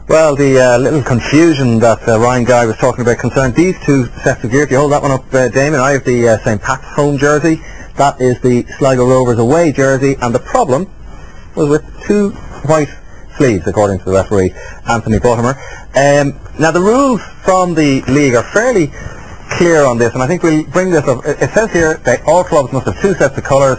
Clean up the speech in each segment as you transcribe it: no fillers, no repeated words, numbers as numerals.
Well, the little confusion that Ryan Guy was talking about concerned these two sets of gear. If you hold that one up, Damien, I have the St.Pats home jersey. That is the Sligo Rovers away jersey, and the problem was with two white sleeves, according to the referee, Anthony Buttimer. Now, the rules from the league are fairly clear on this, and I think we'll bring this up. It says here that all clubs must have two sets of colours.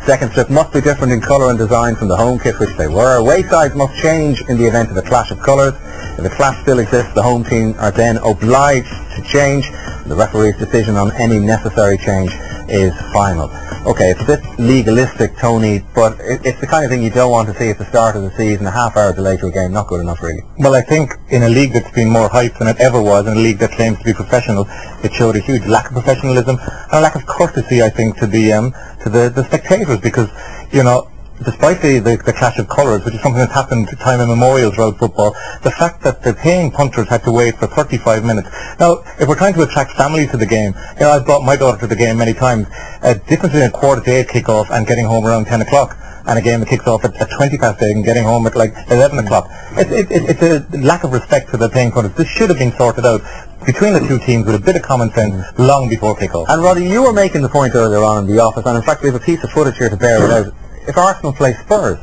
Second strip must be different in colour and design from the home kit, which they were. Away sides must change in the event of a clash of colours. If a clash still exists, the home team are then obliged to change. The referee's decision on any necessary change is final. Okay, it's a bit legalistic, Tony, but it's the kind of thing you don't want to see at the start of the season. A half hour delay to a game, not good enough, really. Well, I think in a league that's been more hyped than it ever was, in a league that claims to be professional, it showed a huge lack of professionalism and a lack of courtesy, I think, to the spectators, because, you know, despite the clash of colours, which is something that's happened time immemorial throughout football, the fact that the paying punters had to wait for 35 minutes. Now, if we're trying to attract families to the game, you know, I've brought my daughter to the game many times. A difference between a 8:15 kick-off and getting home around 10 o'clock, and a game that kicks off at 8:20 and getting home at like 11 o'clock. It's a lack of respect to the paying punters. This should have been sorted out between the two teams with a bit of common sense long before kick-off. And Roddy, you were making the point earlier on in the office, and in fact we have a piece of footage here to bear it out. If Arsenal play Spurs,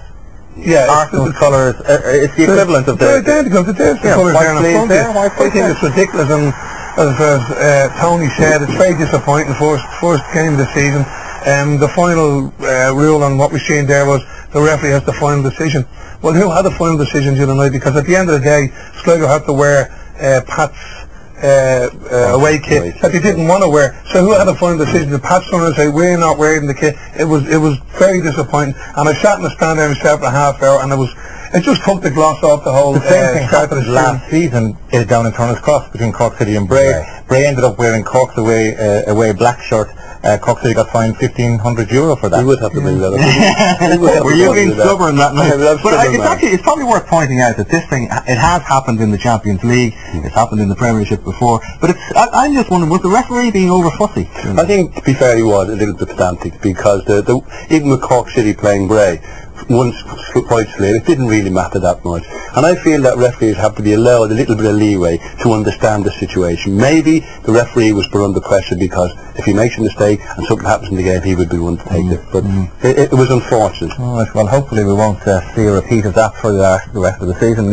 Arsenal's colours, it's the equivalent of they're identical to this. The colours there on the front there. I think it's ridiculous, and as Tony said, it's very disappointing. First game of the season. The final rule on what we've seen there was the referee has the final decision. Well, who had the final decision the other night? Because at the end of the day, Sligo had to wear Pat's away kit that they didn't want to wear. So who had the final decision? The Pats going to say we're not wearing the kit. It was very disappointing. And I sat in the stand there myself for a half hour, and it just took the gloss off the whole. The same thing happened last season down in Turner's Cross between Cork City and Bray. Bray ended up wearing Cork's away black shirt. Cork City got fined €1,500 for that. We would have to bring that up. Were you being stubborn that night? But it's probably worth pointing out that this thing, it has happened in the Champions League, it's happened in the Premiership before, but I'm just wondering, was the referee being over fussy? I think, to be fair, he was a little bit pedantic, because even with Cork City playing Bray, once white slate, it didn't really matter that much. And I feel that referees have to be allowed a little bit of leeway to understand the situation. Maybe the referee was put under pressure because if he makes a mistake and something happens in the game, he would be the one to take it. But it was unfortunate. All right, well, hopefully we won't see a repeat of that for the rest of the season.